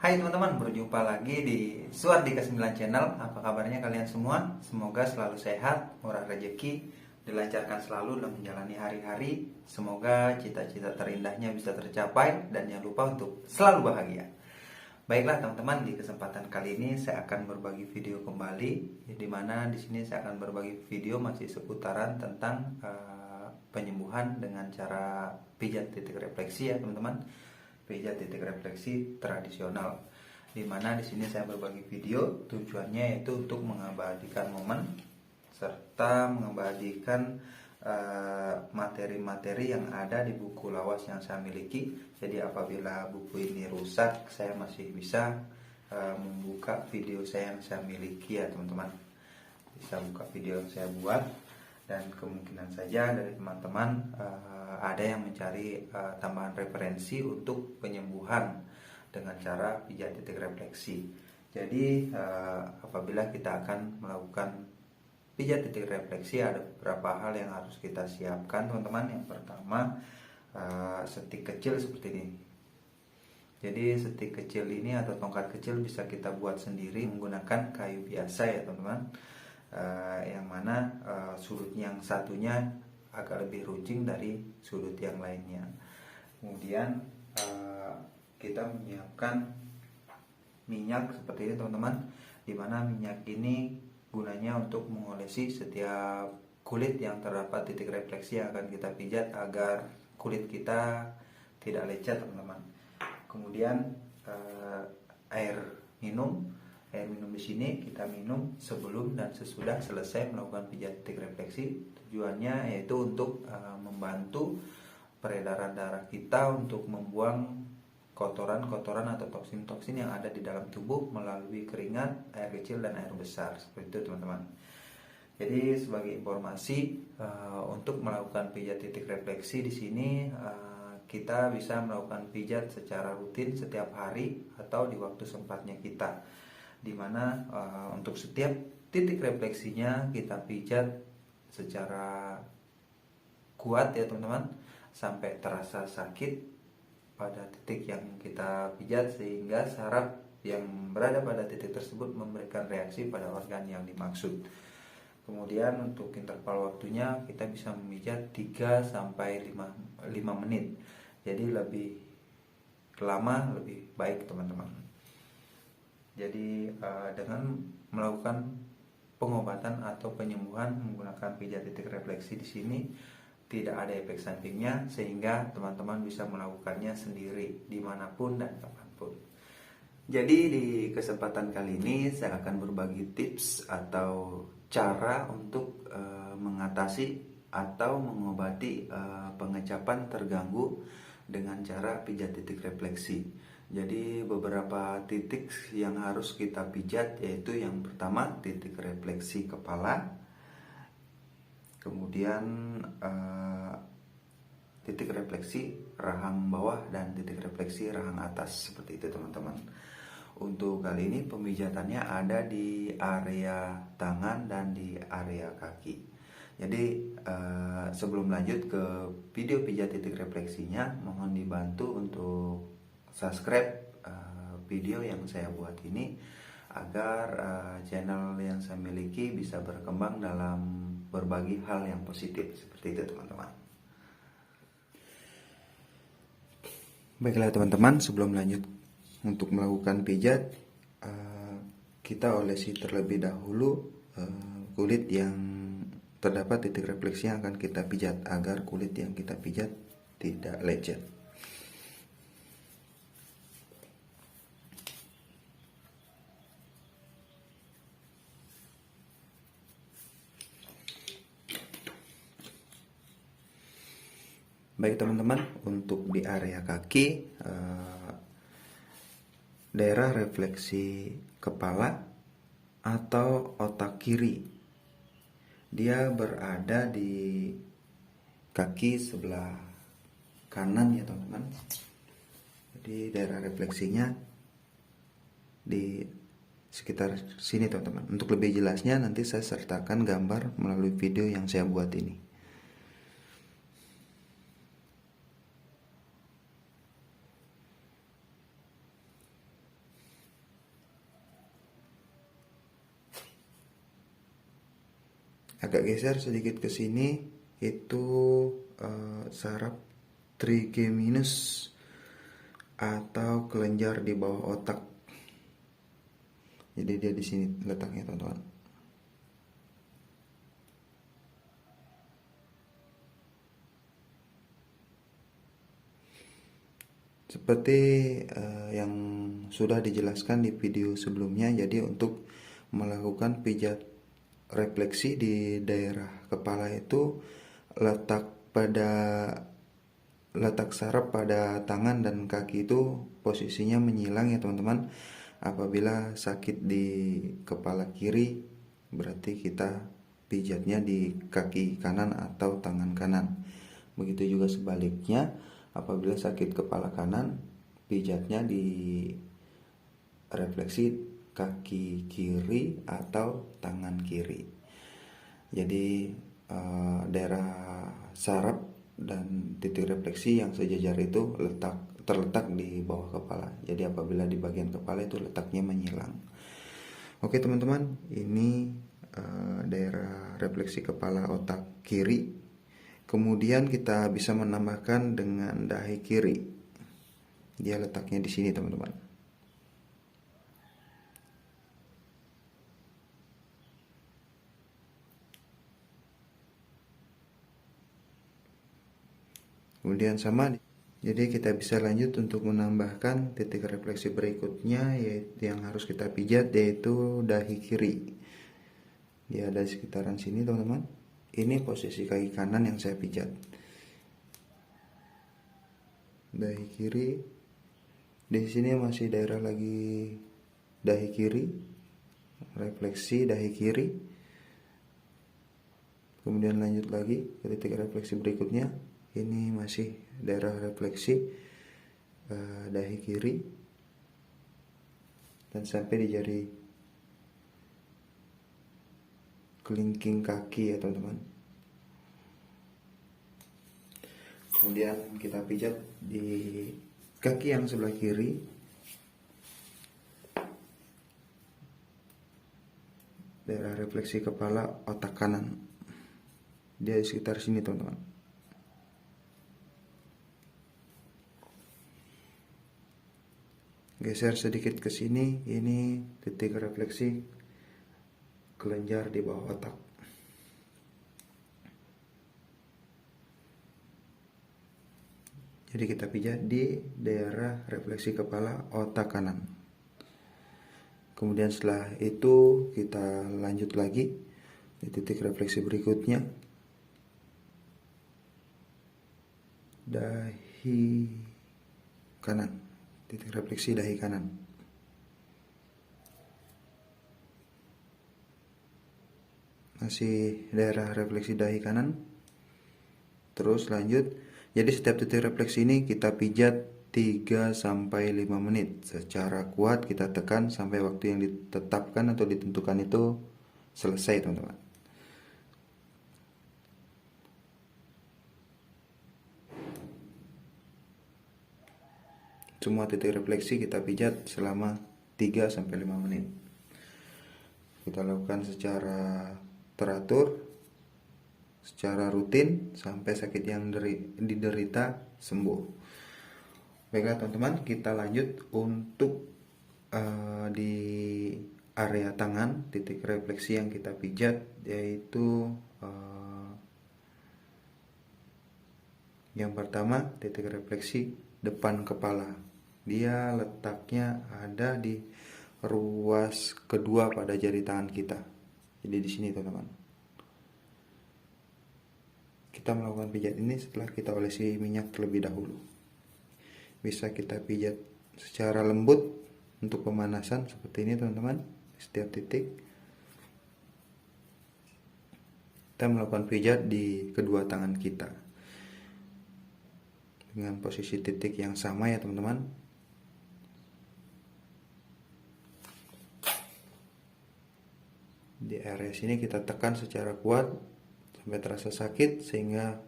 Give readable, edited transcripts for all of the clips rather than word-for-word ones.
Hai teman-teman, berjumpa lagi di Suardika 9 Channel. Apa kabarnya kalian semua? Semoga selalu sehat, murah rezeki, dilancarkan selalu dalam menjalani hari-hari. Semoga cita-cita terindahnya bisa tercapai dan jangan lupa untuk selalu bahagia. Baiklah teman-teman, di kesempatan kali ini saya akan berbagi video kembali, di mana di sini saya akan berbagi video masih seputaran tentang penyembuhan dengan cara pijat titik refleksi ya teman-teman. Pijat titik refleksi tradisional, di mana di sini saya berbagi video tujuannya yaitu untuk mengabadikan momen serta mengabadikan materi-materi yang ada di buku lawas yang saya miliki. Jadi apabila buku ini rusak, saya masih bisa membuka video saya yang saya miliki ya teman-teman. Bisa buka video yang saya buat, dan kemungkinan saja dari teman-teman ada yang mencari tambahan referensi untuk penyembuhan dengan cara pijat titik refleksi. Jadi apabila kita akan melakukan pijat titik refleksi, ada beberapa hal yang harus kita siapkan teman-teman. Yang pertama, setik kecil seperti ini. Jadi setik kecil ini atau tongkat kecil bisa kita buat sendiri menggunakan kayu biasa ya teman-teman. Yang mana sudut yang satunya agak lebih runcing dari sudut yang lainnya. Kemudian kita menyiapkan minyak seperti ini teman-teman, dimana minyak ini gunanya untuk mengolesi setiap kulit yang terdapat titik refleksi yang akan kita pijat agar kulit kita tidak lecet teman-teman. Kemudian air minum di sini kita minum sebelum dan sesudah selesai melakukan pijat titik refleksi. Tujuannya yaitu untuk membantu peredaran darah kita untuk membuang kotoran-kotoran atau toksin-toksin yang ada di dalam tubuh melalui keringat, air kecil dan air besar. Seperti itu teman-teman. Jadi sebagai informasi, untuk melakukan pijat titik refleksi di sini kita bisa melakukan pijat secara rutin setiap hari atau di waktu sempatnya kita, dimana untuk setiap titik refleksinya kita pijat secara kuat ya teman-teman, sampai terasa sakit pada titik yang kita pijat, sehingga saraf yang berada pada titik tersebut memberikan reaksi pada organ yang dimaksud. Kemudian untuk interval waktunya kita bisa memijat 3 sampai 5 menit. Jadi lebih lama lebih baik teman-teman. Jadi dengan melakukan pengobatan atau penyembuhan menggunakan pijat titik refleksi di sini tidak ada efek sampingnya, sehingga teman-teman bisa melakukannya sendiri dimanapun dan kapanpun. Jadi di kesempatan kali ini saya akan berbagi tips atau cara untuk mengatasi atau mengobati pengecapan terganggu dengan cara pijat titik refleksi. Jadi beberapa titik yang harus kita pijat, yaitu yang pertama titik refleksi kepala, kemudian titik refleksi rahang bawah dan titik refleksi rahang atas, seperti itu teman-teman. Untuk kali ini pemijatannya ada di area tangan dan di area kaki. Jadi sebelum lanjut ke video pijat titik refleksinya, mohon dibantu untuk subscribe video yang saya buat ini agar channel yang saya miliki bisa berkembang dalam berbagi hal yang positif, seperti itu teman-teman. Baiklah teman-teman, sebelum lanjut untuk melakukan pijat, kita olesi terlebih dahulu kulit yang terdapat titik refleksi yang akan kita pijat agar kulit yang kita pijat tidak lecet. Baik teman-teman, untuk di area kaki, daerah refleksi kepala atau otak kiri, dia berada di kaki sebelah kanan ya teman-teman. Jadi daerah refleksinya di sekitar sini teman-teman. Untuk lebih jelasnya nanti saya sertakan gambar melalui video yang saya buat ini. Agak geser sedikit ke sini, itu saraf trigeminus atau kelenjar di bawah otak. Jadi dia di sini letaknya, teman-teman. Seperti yang sudah dijelaskan di video sebelumnya, jadi untuk melakukan pijat refleksi di daerah kepala itu letak saraf pada tangan dan kaki itu posisinya menyilang ya teman-teman. Apabila sakit di kepala kiri, berarti kita pijatnya di kaki kanan atau tangan kanan. Begitu juga sebaliknya, apabila sakit kepala kanan, pijatnya di refleksi kaki kiri atau tangan kiri. Jadi daerah saraf dan titik refleksi yang sejajar itu terletak di bawah kepala. Jadi apabila di bagian kepala itu letaknya menyilang. Oke teman-teman, ini daerah refleksi kepala otak kiri. Kemudian kita bisa menambahkan dengan dahi kiri. Dia letaknya di sini teman-teman. Kemudian sama, jadi kita bisa lanjut untuk menambahkan titik refleksi berikutnya, yaitu yang harus kita pijat, yaitu dahi kiri. Dia ada di sekitaran sini teman-teman. Ini posisi kaki kanan yang saya pijat. Dahi kiri. Di sini masih daerah lagi dahi kiri, refleksi dahi kiri. Kemudian lanjut lagi ke titik refleksi berikutnya. Ini masih daerah refleksi dahi kiri dan sampai di jari kelingking kaki ya teman-teman. Kemudian kita pijat di kaki yang sebelah kiri. Daerah refleksi kepala otak kanan. Dia di sekitar sini teman-teman. Geser sedikit ke sini, ini titik refleksi kelenjar di bawah otak. Jadi kita pijat di daerah refleksi kepala otak kanan. Kemudian setelah itu kita lanjut lagi di titik refleksi berikutnya, dahi kanan, titik refleksi dahi kanan. Masih daerah refleksi dahi kanan. Terus lanjut. Jadi setiap titik refleksi ini kita pijat 3-5 menit. Secara kuat kita tekan sampai waktu yang ditetapkan atau ditentukan itu selesai teman-teman. Semua titik refleksi kita pijat selama 3-5 menit. Kita lakukan secara teratur, secara rutin sampai sakit yang diderita sembuh. Baiklah teman-teman, kita lanjut untuk di area tangan, titik refleksi yang kita pijat yaitu yang pertama titik refleksi depan kepala. Dia letaknya ada di ruas kedua pada jari tangan kita. Jadi di sini teman-teman. Kita melakukan pijat ini setelah kita olesi minyak terlebih dahulu. Bisa kita pijat secara lembut untuk pemanasan seperti ini teman-teman. Setiap titik kita melakukan pijat di kedua tangan kita dengan posisi titik yang sama ya teman-teman. Di area sini kita tekan secara kuat sampai terasa sakit, sehingga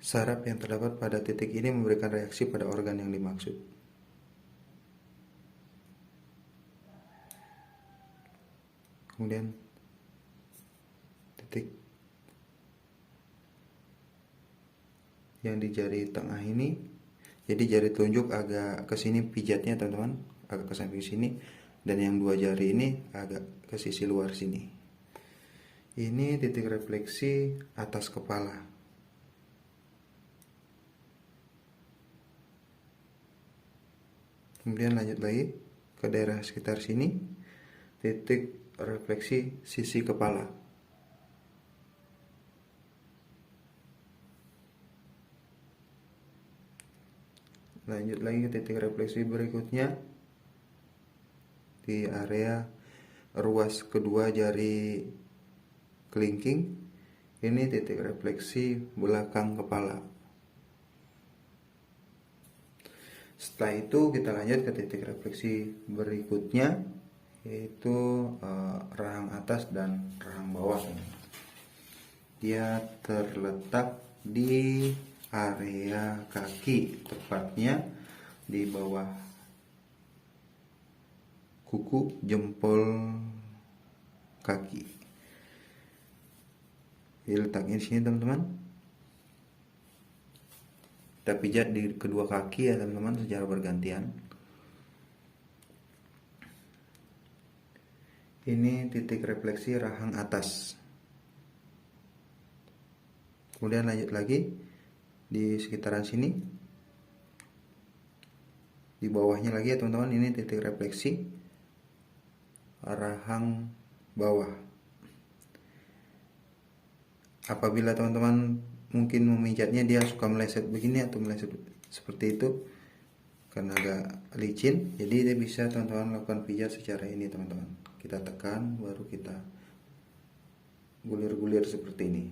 saraf yang terdapat pada titik ini memberikan reaksi pada organ yang dimaksud. Kemudian titik yang di jari tengah ini. Jadi jari telunjuk agak ke sini pijatnya teman-teman, agak ke samping sini, dan yang dua jari ini agak ke sisi luar sini. Ini titik refleksi atas kepala. Kemudian lanjut lagi ke daerah sekitar sini, titik refleksi sisi kepala. Lanjut lagi ke titik refleksi berikutnya di area ruas kedua jari kelingking. Ini titik refleksi belakang kepala. Setelah itu kita lanjut ke titik refleksi berikutnya, yaitu rahang atas dan rahang bawah. Dia terletak di area kaki, tepatnya di bawah kuku jempol kaki. Jadi letaknya di sini teman-teman. Kita pijat di kedua kaki ya teman-teman secara bergantian. Ini titik refleksi rahang atas. Kemudian lanjut lagi di sekitaran sini, di bawahnya lagi ya teman-teman, ini titik refleksi rahang bawah. Apabila teman-teman mungkin memijatnya dia suka meleset begini atau meleset seperti itu karena agak licin, jadi dia bisa teman-teman lakukan pijat secara ini teman-teman. Kita tekan baru kita gulir-gulir seperti ini.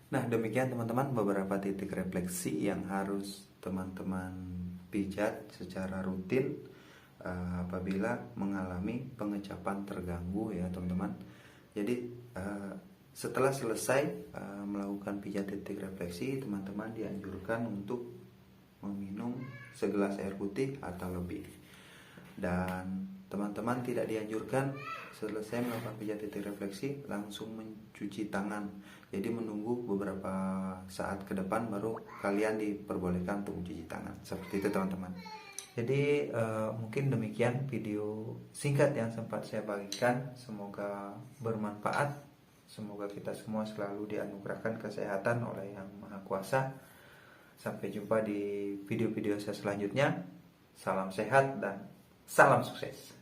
Nah, demikian teman-teman beberapa titik refleksi yang harus teman-teman pijat secara rutin apabila mengalami pengecapan terganggu ya teman-teman. Jadi setelah selesai melakukan pijat titik refleksi, teman-teman dianjurkan untuk meminum segelas air putih atau lebih. Dan teman-teman tidak dianjurkan selesai melakukan pijat titik refleksi langsung mencuci tangan. Jadi menunggu beberapa saat ke depan baru kalian diperbolehkan untuk mencuci tangan. Seperti itu teman-teman. Jadi mungkin demikian video singkat yang sempat saya bagikan. Semoga bermanfaat. Semoga kita semua selalu dianugerahkan kesehatan oleh Yang Maha Kuasa. Sampai jumpa di video-video saya selanjutnya. Salam sehat dan salam sukses.